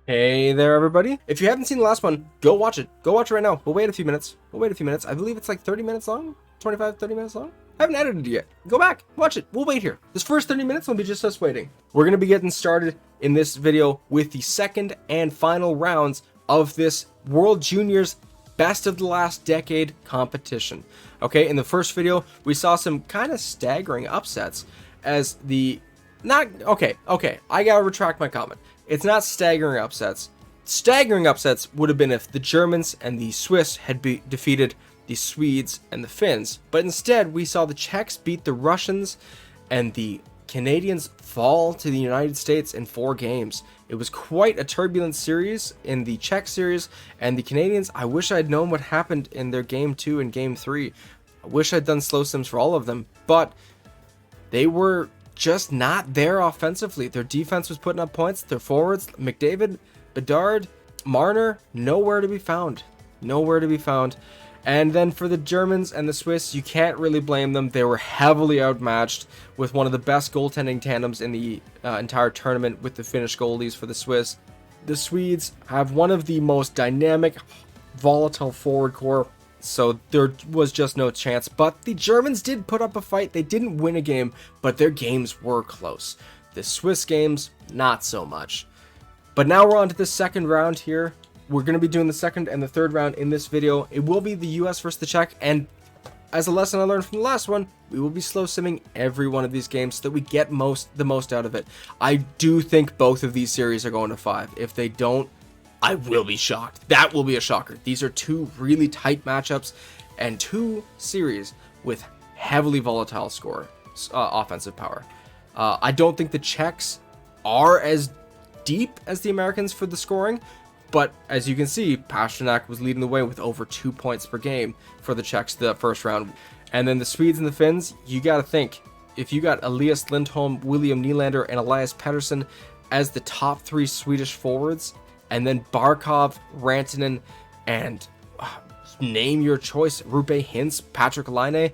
Hey there, everybody. If you haven't seen the last one, go watch it. Go watch it right now. We'll wait a few minutes. I believe it's like 30 minutes long, 25, 30 minutes long. I haven't edited it yet. Go back, watch it. We'll wait here. This first 30 minutes will be just us waiting. We're going to be getting started in this video with the second and final rounds of this World Juniors Best of the Last Decade competition. Okay, in the first video, we saw some kind of staggering upsets as the... Okay, I gotta retract my comment. It's not staggering upsets. Staggering upsets would have been if the Germans and the Swiss had defeated the Swedes and the Finns. But instead, we saw the Czechs beat the Russians and the Canadians fall to the United States in 4 games. It was quite a turbulent series in the Czech series, and the Canadians, I wish I'd known what happened in their game 2 and game 3. I wish I'd done slow sims for all of them, but they were just not there offensively. Their defense was putting up points. Their forwards, McDavid, Bedard, Marner, nowhere to be found. Nowhere to be found. And then for the Germans and the Swiss, you can't really blame them. They were heavily outmatched with one of the best goaltending tandems in the entire tournament with the Finnish goalies for the Swiss. The Swedes have one of the most dynamic, volatile forward core, so there was just no chance. But the Germans did put up a fight. They didn't win a game, but their games were close. The Swiss games, not so much. But now we're on to the second round here. We're going to be doing the second and the third round in this video. It will be the US versus the Czech, and as a lesson I learned from the last one, we will be slow simming every one of these games so that we get the most out of it. I do think both of these series are going to 5. If they don't, I will be shocked. That will be a shocker. These are 2 really tight matchups and 2 series with heavily volatile offensive power. I don't think the Czechs are as deep as the Americans for the scoring, but as you can see, Pastrnak was leading the way with over 2 points per game for the Czechs the first round. And then the Swedes and the Finns, you got to think, if you got Elias Lindholm, William Nylander, and Elias Pettersson as the top 3 Swedish forwards, and then Barkov, Rantanen, and name your choice, Rupe Hintz, Patrick Laine.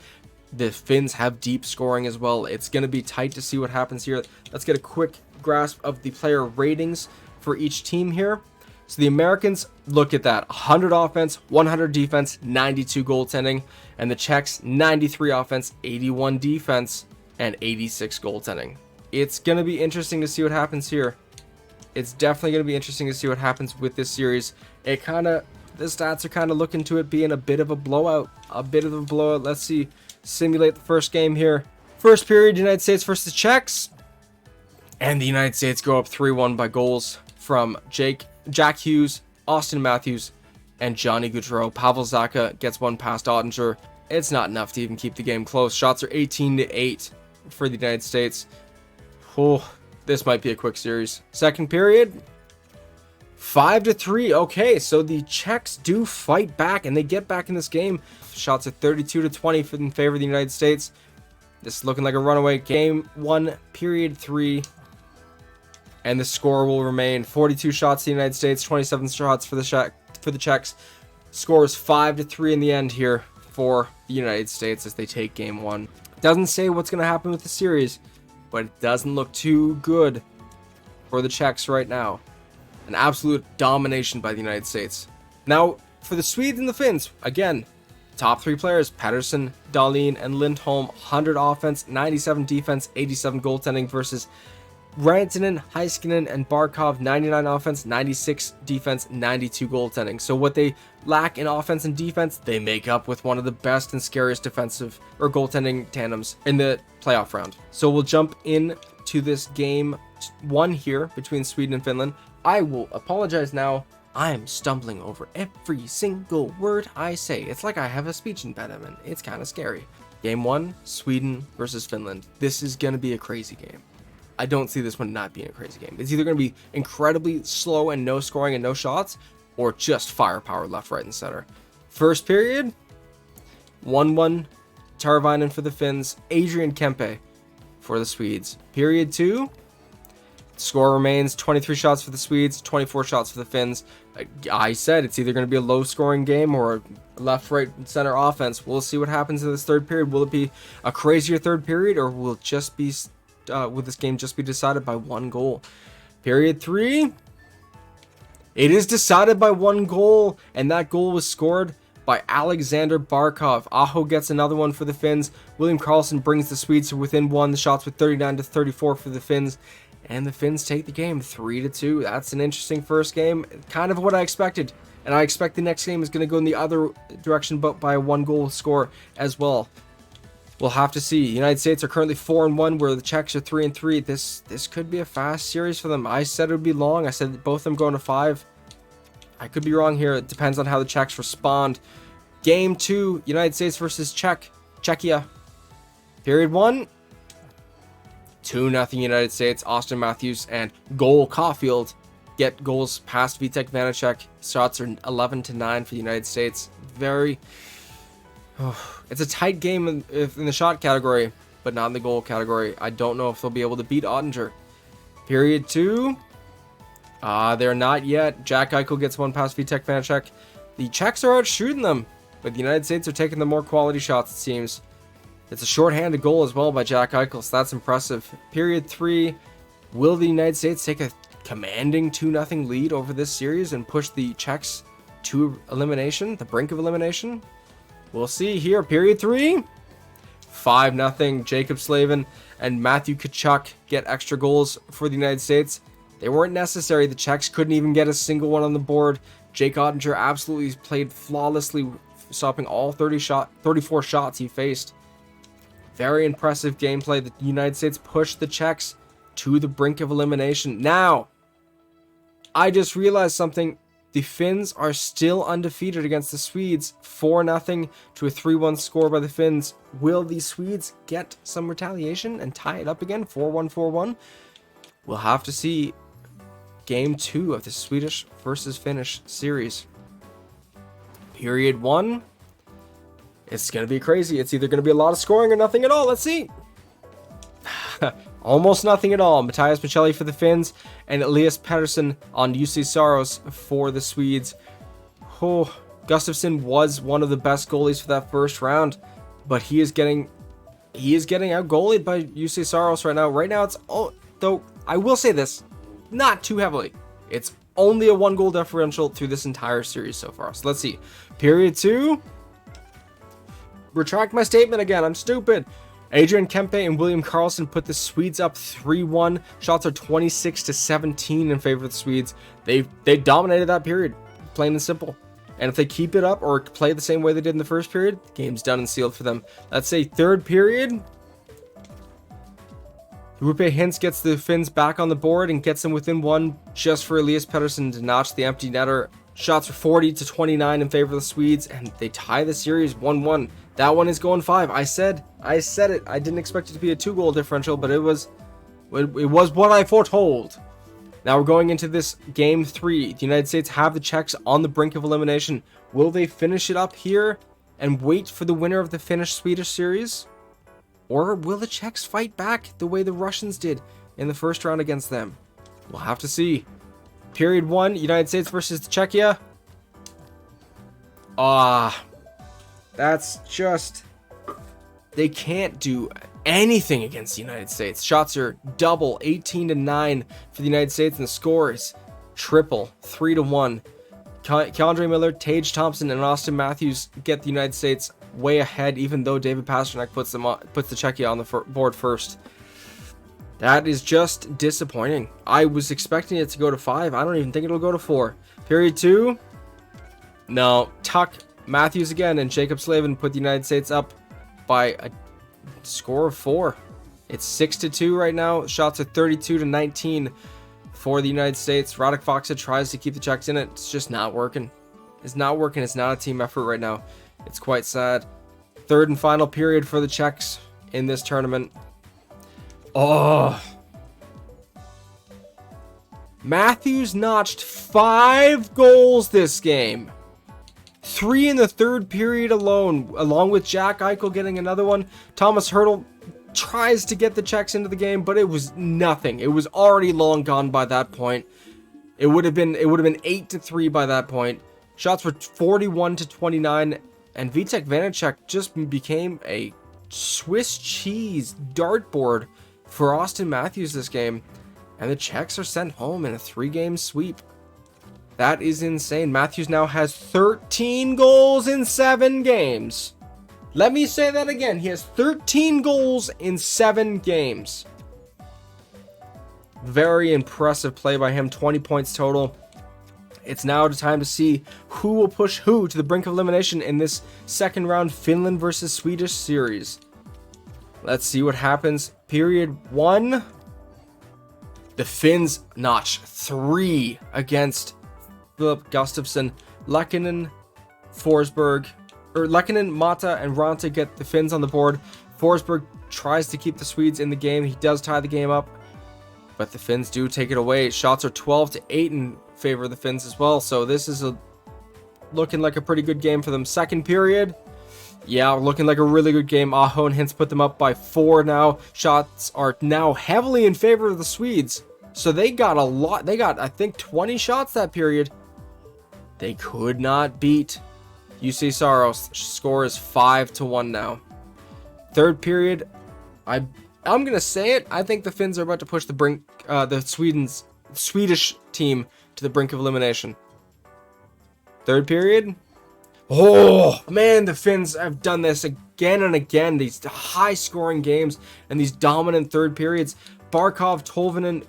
The Finns have deep scoring as well. It's going to be tight to see what happens here. Let's get a quick grasp of the player ratings for each team here. So the Americans, look at that, 100 offense, 100 defense, 92 goaltending, and the Czechs, 93 offense, 81 defense, and 86 goaltending. It's going to be interesting to see what happens here. It's definitely going to be interesting to see what happens with this series. The stats are kind of looking to it being a bit of a blowout. Let's see, simulate the first game here. First period, United States versus Czechs. And the United States go up 3-1 by goals from Jack Hughes, Austin Matthews, and Johnny Gaudreau. Pavel Zacha gets one past Ottinger. It's not enough to even keep the game close. Shots are 18-8 for the United States. Oh, this might be a quick series. Second period, 5-3. Okay, so the Czechs do fight back, and they get back in this game. Shots at 32-20 in favor of the United States. This is looking like a runaway. Game 1, period 3. And the score will remain 42 shots to the United States, 27 shots for the Czechs. Score is 5-3 in the end here for the United States as they take game 1. Doesn't say what's going to happen with the series, but it doesn't look too good for the Czechs right now. An absolute domination by the United States. Now, for the Swedes and the Finns, again, top 3 players, Pettersson, Dahlin, and Lindholm, 100 offense, 97 defense, 87 goaltending versus Rantanen, Heiskanen, and Barkov, 99 offense, 96 defense, 92 goaltending. So what they lack in offense and defense, they make up with one of the best and scariest defensive or goaltending tandems in the playoff round. So we'll jump in to this game 1 here between Sweden and Finland. I will apologize now. I am stumbling over every single word I say. It's like I have a speech impediment. It's kind of scary. Game 1, Sweden versus Finland. This is going to be a crazy game. I don't see this one not being a crazy game. It's either going to be incredibly slow and no scoring and no shots, or just firepower left, right, and center. First period, 1-1 Tarvainen for the Finns, Adrian Kempe for the Swedes. Period 2, score remains 23 shots for the Swedes, 24 shots for the Finns. I said it's either going to be a low scoring game or a left, right, and center offense. We'll see what happens in this third period. Will it be a crazier third period, or will this game just be decided by 1 goal? Period 3, It is decided by 1 goal, and that goal was scored by Alexander Barkov. Aho gets another one for the Finns. William Karlsson brings the Swedes to within 1. The shots were 39-34 for the Finns. And the Finns take the game 3-2. That's an interesting first game. Kind of what I expected. And I expect the next game is going to go in the other direction, but by a 1-goal score as well. We'll have to see. The United States are currently 4-1, where the Czechs are 3-3. This could be a fast series for them. I said it would be long. I said both of them going to 5. I could be wrong here. It depends on how the Czechs respond. Game 2, United States versus Czechia. Period 1. 2-0 United States. Austin Matthews and Goal Caulfield get goals past Vitek Vanacek. Shots are 11-9 for the United States. It's a tight game in the shot category, but not in the goal category. I don't know if they'll be able to beat Ottinger. Period 2. They're not yet. Jack Eichel gets one past Vitek Vanacek. The Czechs are out shooting them, but the United States are taking the more quality shots, it seems. It's a shorthanded goal as well by Jack Eichel, so that's impressive. Period 3. Will the United States take a commanding 2-0 lead over this series and push the Czechs to elimination, the brink of elimination? We'll see here. Period 3. 5-0. Jacob Slavin and Matthew Tkachuk get extra goals for the United States. They weren't necessary. The Czechs couldn't even get a single one on the board. Jake Ottinger absolutely played flawlessly, stopping all 34 shots he faced. Very impressive gameplay. The United States pushed the Czechs to the brink of elimination. Now, I just realized something. The Finns are still undefeated against the Swedes. 4-0 to a 3-1 score by the Finns. Will the Swedes get some retaliation and tie it up again? 4-1, 4-1? We'll have to see. Game 2 of the Swedish versus Finnish series. Period 1. It's going to be crazy. It's either going to be a lot of scoring or nothing at all. Let's see. Almost nothing at all. Matthias Michelli for the Finns and Elias Pettersson on UC Saros for the Swedes. Oh, Gustafsson was one of the best goalies for that first round, but he is getting out goalied by UC Saros right now. Right now, though I will say this, not too heavily. It's only a 1-goal differential through this entire series so far. So let's see. Period 2. Retract my statement again. I'm stupid. Adrian Kempe and William Karlsson put the Swedes up 3-1. Shots are 26-17 in favor of the Swedes. They dominated that period, plain and simple. And if they keep it up or play the same way they did in the first period, the game's done and sealed for them. Let's say third period. Rupe Hintz gets the Finns back on the board and gets them within 1 just for Elias Pettersson to notch the empty netter. Shots are 40-29 in favor of the Swedes, and they tie the series 1-1. That one is going 5. I said it. I didn't expect it to be a 2-goal differential, but it was what I foretold. Now we're going into this game 3. The United States have the Czechs on the brink of elimination. Will they finish it up here and wait for the winner of the Finnish-Swedish series? Or will the Czechs fight back the way the Russians did in the first round against them? We'll have to see. Period 1, United States versus Czechia. That's just... They can't do anything against the United States. Shots are double, 18-9 for the United States, and the score is triple, 3-1. Keandre Miller, Tage Thompson, and Austin Matthews get the United States way ahead, even though David Pastrnak puts the Czechia on the board first. That is just disappointing. I was expecting it to go to 5. I don't even think it'll go to 4. Period 2. No, Tuck, Matthews again, and Jacob Slavin put the United States up by a score of 4. It's 6-2 right now. Shots are 32-19 for the United States. Radek Faksa tries to keep the Czechs in it. It's just not working. It's not working. It's not a team effort right now. It's quite sad. Third and final period for the Czechs in this tournament. Oh. Matthews notched 5 goals this game. 3 in the third period alone, along with Jack Eichel getting another one. Thomas Hertl tries to get the Czechs into the game, but it was nothing. It was already long gone by that point. It would have been 8-3 by that point. Shots were 41-29, and Vitek Vanacek just became a Swiss cheese dartboard for Austin Matthews this game, and the Czechs are sent home in a 3-game sweep. That is insane. Matthews now has 13 goals in 7 games. Let me say that again. He has 13 goals in 7 games. Very impressive play by him. 20 points total. It's now time to see who will push who to the brink of elimination in this second round Finland versus Swedish series. Let's see what happens. Period 1. The Finns notch 3 against Philip Gustafsson. Lehkonen, Forsberg, Lehkonen, Mata, and Ranta get the Finns on the board. Forsberg tries to keep the Swedes in the game. He does tie the game up, but the Finns do take it away. Shots are 12-8 in favor of the Finns as well. So this is looking like a pretty good game for them. Second period. Yeah, looking like a really good game. Aho and Hintz put them up by 4 now. Shots are now heavily in favor of the Swedes. So they got a lot. They got, I think, 20 shots that period. They could not beat UC Saros. Score is 5-1 now. Third period. I'm gonna say it. I think the Finns are about to push the Swedish team to the brink of elimination. Third period. Oh man, the Finns have done this again and again. These high-scoring games and these dominant third periods. Barkov, Tolvanen,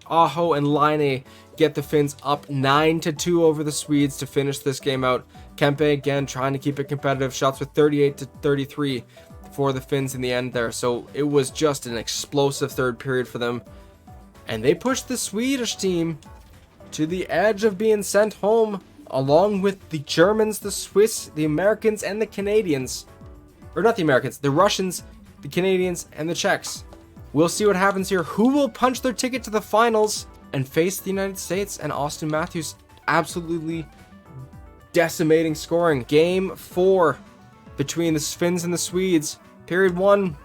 Aho, and Laine get the Finns up 9-2 over the Swedes to finish this game out. Kempe again trying to keep it competitive. Shots with 38-33 for the Finns in the end there. So it was just an explosive third period for them. And they pushed the Swedish team to the edge of being sent home, along with the Germans, the Swiss, the Americans, and the Canadians. Or not the Americans, the Russians, the Canadians, and the Czechs. We'll see what happens here. Who will punch their ticket to the finals and face the United States and Austin Matthews? Absolutely decimating scoring. Game 4 between the Finns and the Swedes. Period 1.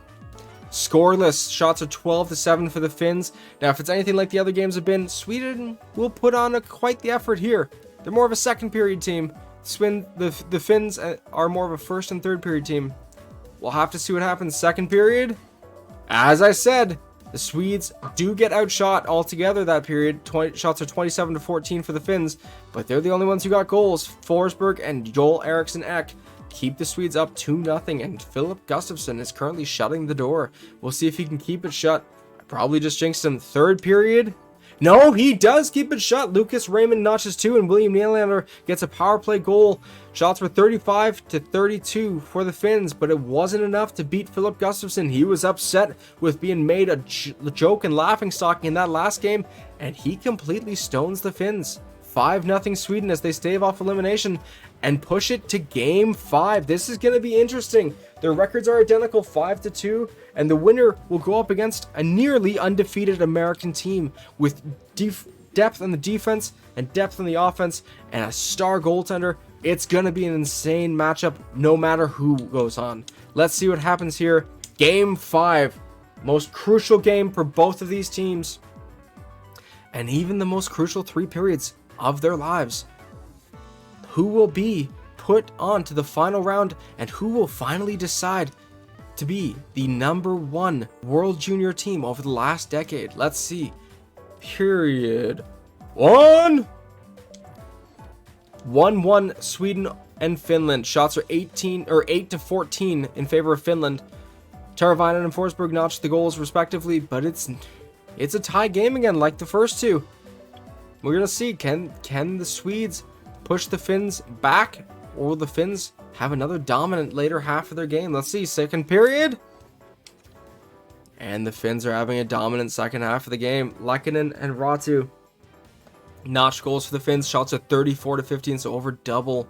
Scoreless. Shots are 12-7 for the Finns. Now, if it's anything like the other games have been, Sweden will put on quite the effort here. They're more of a second period team. The Finns are more of a first and third period team. We'll have to see what happens. Second period. As I said, the Swedes do get outshot altogether that period. Shots are 27-14 for the Finns, but they're the only ones who got goals. Forsberg and Joel Eriksson Ek keep the Swedes up 2-0, and Philip Gustafsson is currently shutting the door. We'll see if he can keep it shut. I probably just jinxed him. Third period. No, he does keep it shut. Lucas Raymond notches 2, and William Nylander gets a power play goal. Shots were 35-32 for the Finns, but it wasn't enough to beat Philip Gustafsson. He was upset with being made a joke and laughingstock in that last game, and he completely stones the Finns. 5-0 Sweden as they stave off elimination and push it to game 5. This is going to be interesting. Their records are identical, 5-2, and the winner will go up against a nearly undefeated American team with depth on the defense and depth on the offense and a star goaltender. It's going to be an insane matchup no matter who goes on. Let's see what happens here. Game 5. Most crucial game for both of these teams. And even the most crucial 3 periods of their lives. Who will be put on to the final round, and who will finally decide to be the #1 World Junior team over the last decade? Let's see. Period 1. 1-1 Sweden and Finland. Shots are 8-14 in favor of Finland. Teravainen and Forsberg notched the goals respectively, but it's a tie game again like the first two. We're gonna see, can the Swedes push the Finns back, or will the Finns have another dominant later half of their game? Let's see. Second period, and the Finns are having a dominant second half of the game. Lehkonen and Ratu notch goals for the Finns. Shots are 34-15, so over double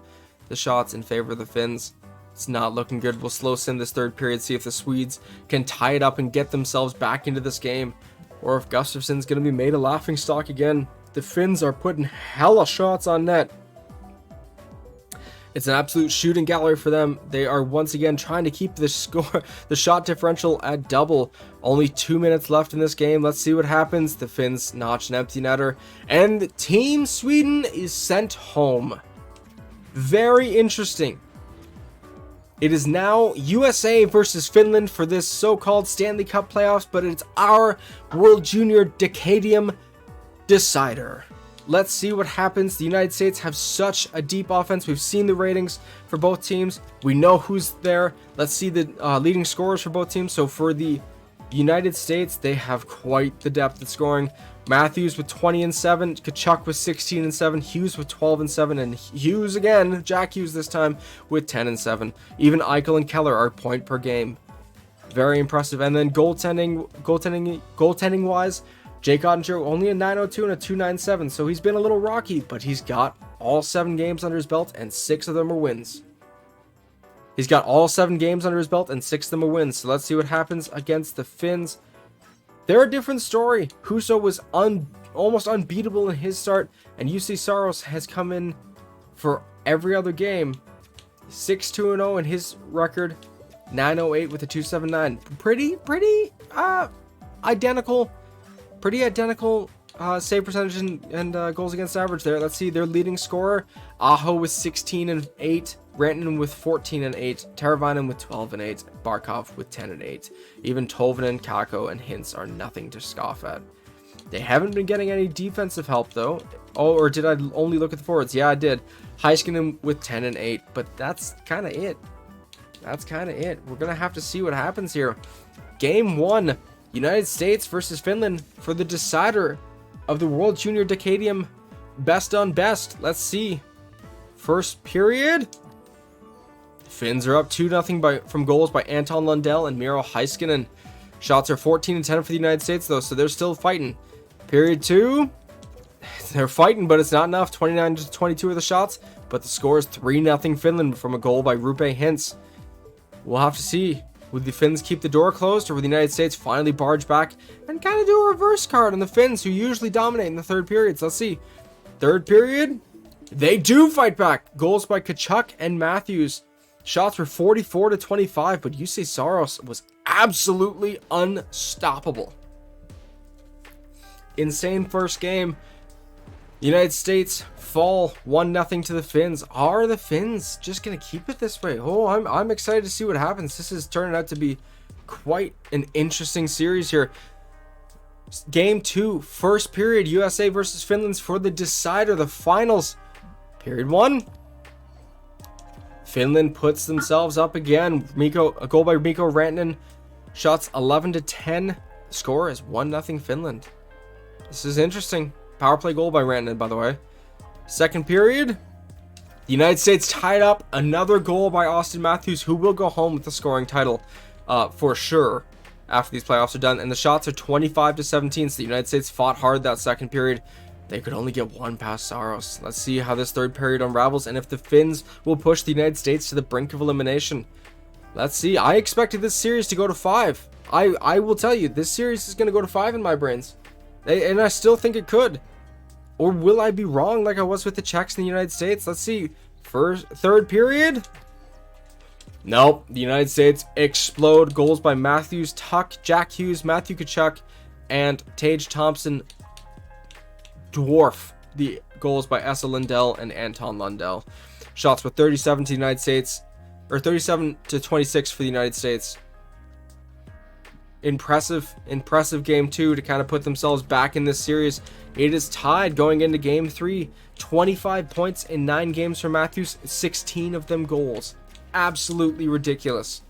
the shots in favor of the Finns. It's not looking good. We'll slow sim this third period, see if the Swedes can tie it up and get themselves back into this game, or if Gustafsson's going to be made a laughingstock again. The Finns are putting hella shots on net. It's an absolute shooting gallery for them. They are once again trying to keep the shot differential at double. Only 2 minutes left in this game. Let's see what happens. The Finns notch an empty netter, and Team Sweden is sent home. Very interesting. It is now USA versus Finland for this so-called Stanley Cup playoffs, but it's our World Junior Decadium decider. let's see what happens. The United States have such a deep offense. We've seen the ratings for both teams. We know who's there. Let's see the leading scorers for both teams. So for the United States, they have quite the depth at scoring. Matthews with 20 and 7, Tkachuk with 16 and 7, Hughes with 12 and 7, and Hughes again, Jack Hughes this time with 10 and 7. Even Eichel and Keller are point per game. Very impressive. And then goaltending wise, Jake Ottinger only a 902 and a 297, so he's been a little rocky, but he's got all 7 games under his belt, and 6 of them are wins. He's got all 7 games under his belt, and 6 of them are wins. So let's see what happens against the Finns. They're a different story. Husso was almost unbeatable in his start, and UC Saros has come in for every other game. 6-2-0 in his record, 908 with a 279. Pretty identical save percentage and goals against average there. Let's see their leading scorer, Aho with 16 and 8, Rantanen with 14 and 8, Teravainen with 12 and 8, Barkov with 10 and 8. Even Tolvanen, Kakko, and Hintz are nothing to scoff at. They haven't been getting any defensive help though. Oh, or did I only look at the forwards? Yeah, I did. Heiskanen with 10 and 8, but that's kind of it. We're gonna have to see what happens here. Game 1, United States versus Finland for the decider of the World Junior Decadium best on best. Let's see. First period. Finns are up 2-0 from goals by Anton Lundell and Miro Heiskanen. Shots are 14 and 10 for the United States though, so they're still fighting. Period 2. They're fighting, but it's not enough. 29 to 22 are the shots, but the score is 3-0 Finland from a goal by Rupe Hintz. We'll have to see. Would the Finns keep the door closed, or would the United States finally barge back and kind of do a reverse card on the Finns, who usually dominate in the third periods? Let's see. Third period, they do fight back. Goals by Tkachuk and Matthews. Shots were 44 to 25, but UC Saros was absolutely unstoppable. Insane first game. United States fall 1-0 to the Finns. Are the Finns just going to keep it this way? Oh, I'm excited to see what happens. This is turning out to be quite an interesting series here. Game 2, first period, USA versus Finland for the decider, the finals. Period 1. Finland puts themselves up again. A goal by Mikko Rantanen. Shots 11 to 10. The score is 1-0 Finland. This is interesting. Power play goal by Rantanen, by the way. Second period, the United States tied up. Another goal by Austin Matthews, who will go home with the scoring title for sure after these playoffs are done. And the shots are 25 to 17. So the United States fought hard that second period. They could only get one past Saros. Let's see how this third period unravels and if the Finns will push the United States to the brink of elimination. Let's see. I expected this series to go to 5. I will tell you, this series is going to go to 5 in my brains. And I still think it could. Or will I be wrong like I was with the Czechs in the United States? Let's see. Third period. Nope. The United States explode. Goals by Matthews, Tuck, Jack Hughes, Matthew Tkachuk, and Tage Thompson dwarf the goals by Esa Lundell and Anton Lundell. Shots were 37 to the United States, or 37 to 26 for the United States. Impressive game 2 to kind of put themselves back in this series. It is tied going into game 3. 25 points in 9 games for Matthews, 16 of them goals. Absolutely ridiculous.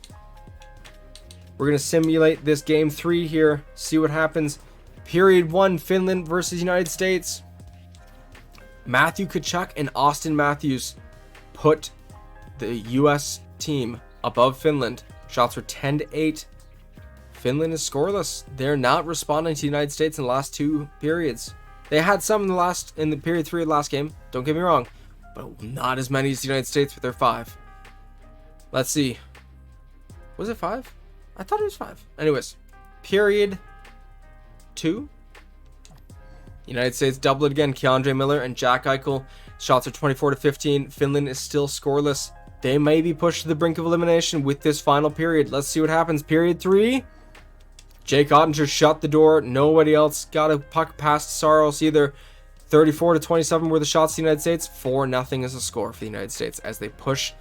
We're going to simulate this game 3 here, see what happens. Period 1, Finland versus United States. Matthew Tkachuk and Austin Matthews put the US team above Finland. Shots were 10 to 8. Finland is scoreless. They're not responding to the United States in the last 2 periods. They had some in the period 3 of the last game. Don't get me wrong, but not as many as the United States with their 5. Let's see. Was it 5? I thought it was 5. Anyways, period 2. United States double it again. Keandre Miller and Jack Eichel. Shots are 24 to 15. Finland is still scoreless. They may be pushed to the brink of elimination with this final period. Let's see what happens. Period 3. Jake Ottinger shut the door. Nobody else got a puck past Saros either. 34 to 27 were the shots to the United States. 4-0 is the score for the United States as they push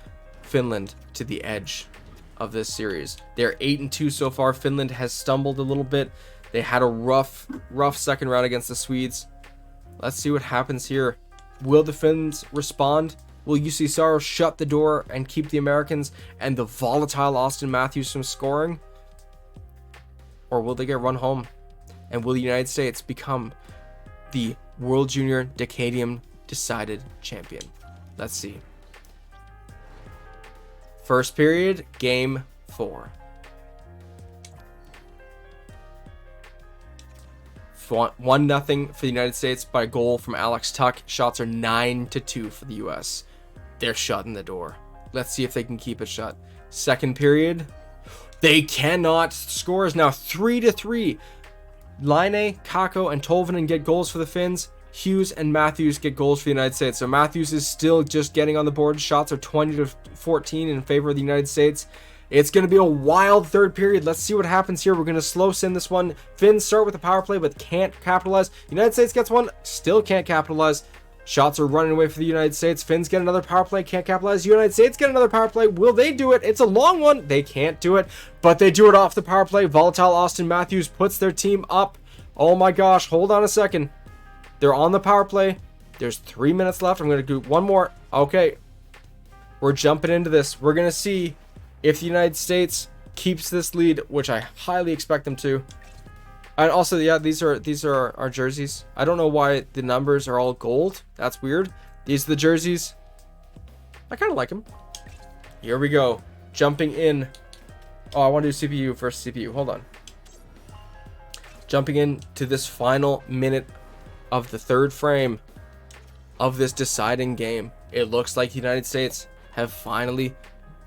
Finland to the edge of this series. They're 8-2 so far. Finland has stumbled a little bit. They had a rough second round against the Swedes. Let's see what happens here. Will the Finns respond? Will UC Saros shut the door and keep the Americans and the volatile Austin Matthews from scoring? Or will they get run home? And will the United States become the World Junior Decadium decided champion? Let's see. First period, game 4. 1-0 for the United States by goal from Alex Tuck. Shots are 9-2 for the US. They're shutting the door. Let's see if they can keep it shut. Second period, they cannot. Score is now 3-3. Laine, Kakko, and Tolvanen get goals for the Finns. Hughes and Matthews get goals for the United States. So Matthews is still just getting on the board. Shots are 20-14 in favor of the United States. It's going to be a wild third period. Let's see what happens here. We're going to slow sim this one. Finns start with a power play, but can't capitalize. United States gets one, still can't capitalize. Shots are running away for the United States. Finns get another power play, can't capitalize. United States get another power play. Will they do it? It's a long one. They can't do it, but they do it off the power play. Volatile Austin Matthews puts their team up. Oh my gosh, hold on a second. They're on the power play. There's 3 minutes left. I'm going to do one more. Okay, we're jumping into this. We're going to see if the United States keeps this lead, which I highly expect them to. And also, yeah, these are our jerseys. I don't know why the numbers are all gold. That's weird. These are the jerseys. I kind of like them. Here we go. Jumping in. Oh, I want to do CPU versus CPU. Hold on. Jumping into this final minute of the third frame of this deciding game. It looks like the United States have finally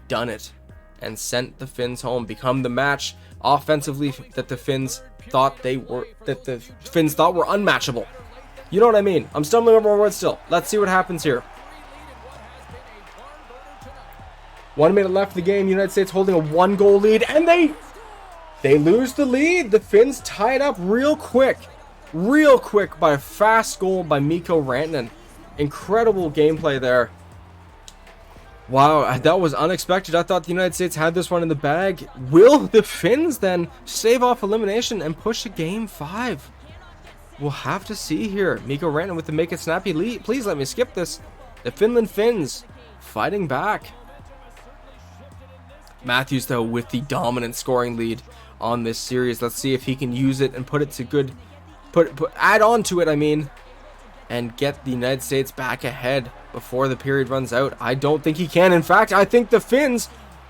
done it and sent the Finns home, become the match offensively that the Finns thought were unmatchable. You know what I mean? I'm stumbling over my words still. Let's see what happens here. 1 minute left in the game. United States holding a 1-goal lead, and they lose the lead. The Finns tie it up real quick by a fast goal by Mikko Rantanen. Incredible gameplay there. Wow, that was unexpected. I thought the United States had this one in the bag. Will the Finns then stave off elimination and push to game 5? We'll have to see here. Mikko Rantanen with the make it snappy lead. Please let me skip this. The Finland Finns fighting back. Matthews, though, with the dominant scoring lead on this series. Let's see if he can use it and put it to good. Add on to it, I mean, and get the United States back ahead before the period runs out. I don't think he can. In fact, I think the Finns...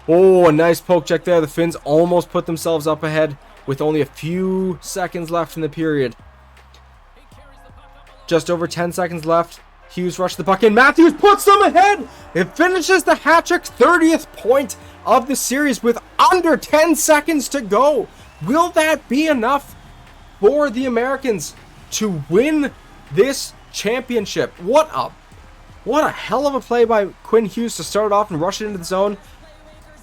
Oh, a nice poke check there. The Finns almost put themselves up ahead with only a few seconds left in the period. Just over 10 seconds left. Hughes rushed the puck in. Matthews puts them ahead. It finishes the hat-trick, 30th point of the series with under 10 seconds to go. Will that be enough for the Americans to win this championship? What a hell of a play by Quinn Hughes to start it off and rush it into the zone.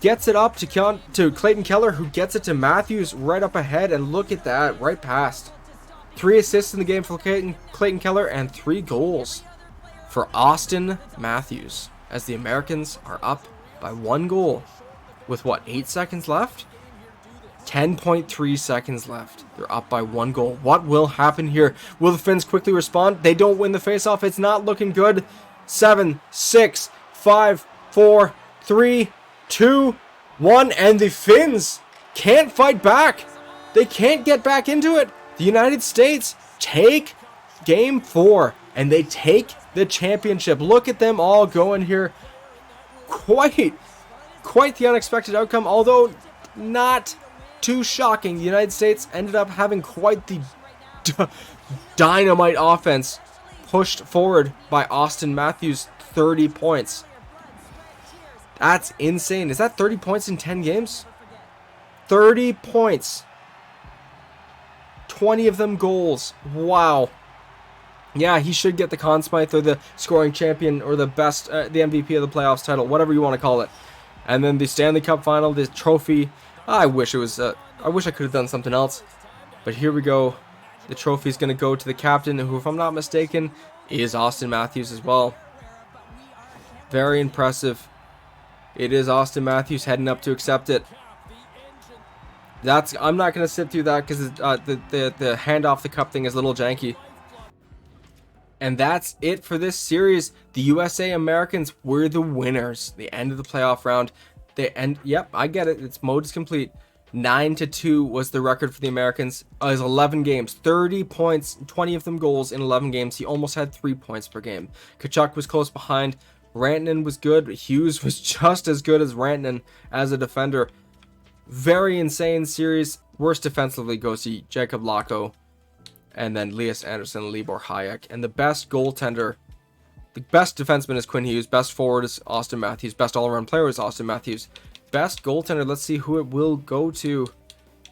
Gets it up to Clayton Keller, who gets it to Matthews right up ahead. And look at that, right past. 3 assists in the game for Clayton Keller and 3 goals for Austin Matthews, as the Americans are up by 1 goal with, what, 8 seconds left? 10.3 seconds left. They're up by 1 goal. What will happen here? Will the Finns quickly respond? They don't win the faceoff. It's not looking good. 7, 6, 5, 4, 3, 2, 1, and the Finns can't fight back. They can't get back into it. The United States take game 4, and they take the championship. Look at them all going here. Quite the unexpected outcome, although not too shocking. The United States ended up having quite the dynamite offense pushed forward by Austin Matthews. 30 points. That's insane. Is that 30 points in 10 games? 30 points. 20 of them goals. Wow. Yeah, he should get the Conn Smythe or the scoring champion or the best, the MVP of the playoffs title, whatever you want to call it. And then the Stanley Cup final, the trophy. I wish it was. I wish I could have done something else. But here we go. The trophy is going to go to the captain, who, if I'm not mistaken, is Austin Matthews as well. Very impressive. It is Austin Matthews heading up to accept it. I'm not going to sit through that because the hand off the cup thing is a little janky. And that's it for this series. The USA Americans were the winners. The end of the playoff round. Yep, I get it. Its mode is complete. 9-2 was the record for the Americans. It was 11 games, 30 points, 20 of them goals in 11 games. He almost had 3 points per game. Kachuk was close behind. Rantanen was good, but Hughes was just as good as Rantanen as a defender. Very insane series. Worst defensively goes to Jacob Lacko, and then Elias Anderson, Libor Hayek. And the best goaltender, the best defenseman is Quinn Hughes. Best forward is Austin Matthews. Best all-around player is Austin Matthews. Best goaltender, let's see who it will go to.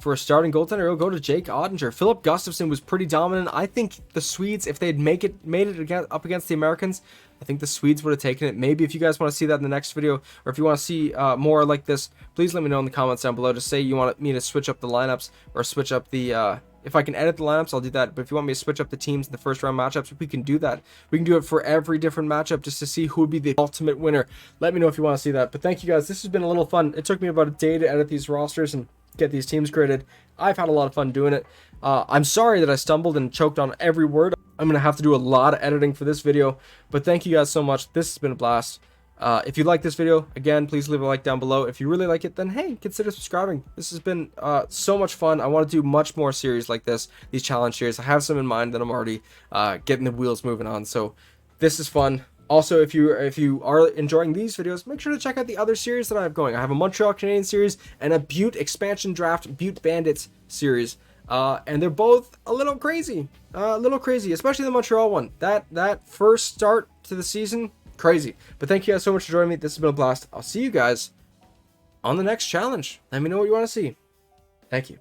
For a starting goaltender, it'll go to Jake Ottinger. Philip Gustafsson was pretty dominant. I think the Swedes, if they'd made it up against the Americans, I think the Swedes would have taken it. Maybe if you guys want to see that in the next video, or if you want to see more like this, please let me know in the comments down below. Just say you want me to switch up the lineups, or switch up the if I can edit the lineups, I'll do that. But if you want me to switch up the teams in the first round matchups, we can do that. We can do it for every different matchup just to see who would be the ultimate winner. Let me know if you want to see that. But thank you guys. This has been a little fun. It took me about a day to edit these rosters and get these teams graded. I've had a lot of fun doing it. I'm sorry that I stumbled and choked on every word. I'm going to have to do a lot of editing for this video. But thank you guys so much. This has been a blast. If you like this video, again, please leave a like down below. If you really like it, then hey, consider subscribing. This has been so much fun. I want to do much more series like this, these challenge series. I have some in mind that I'm already getting the wheels moving on. So this is fun. Also, if you are enjoying these videos, make sure to check out the other series that I have going. I have a Montreal Canadiens series and a Butte expansion draft Butte Bandits series. And they're both a little crazy, especially the Montreal one. That first start to the season, crazy. But thank you guys so much for joining me. This has been a blast. I'll see you guys on the next challenge. Let me know what you want to see. Thank you.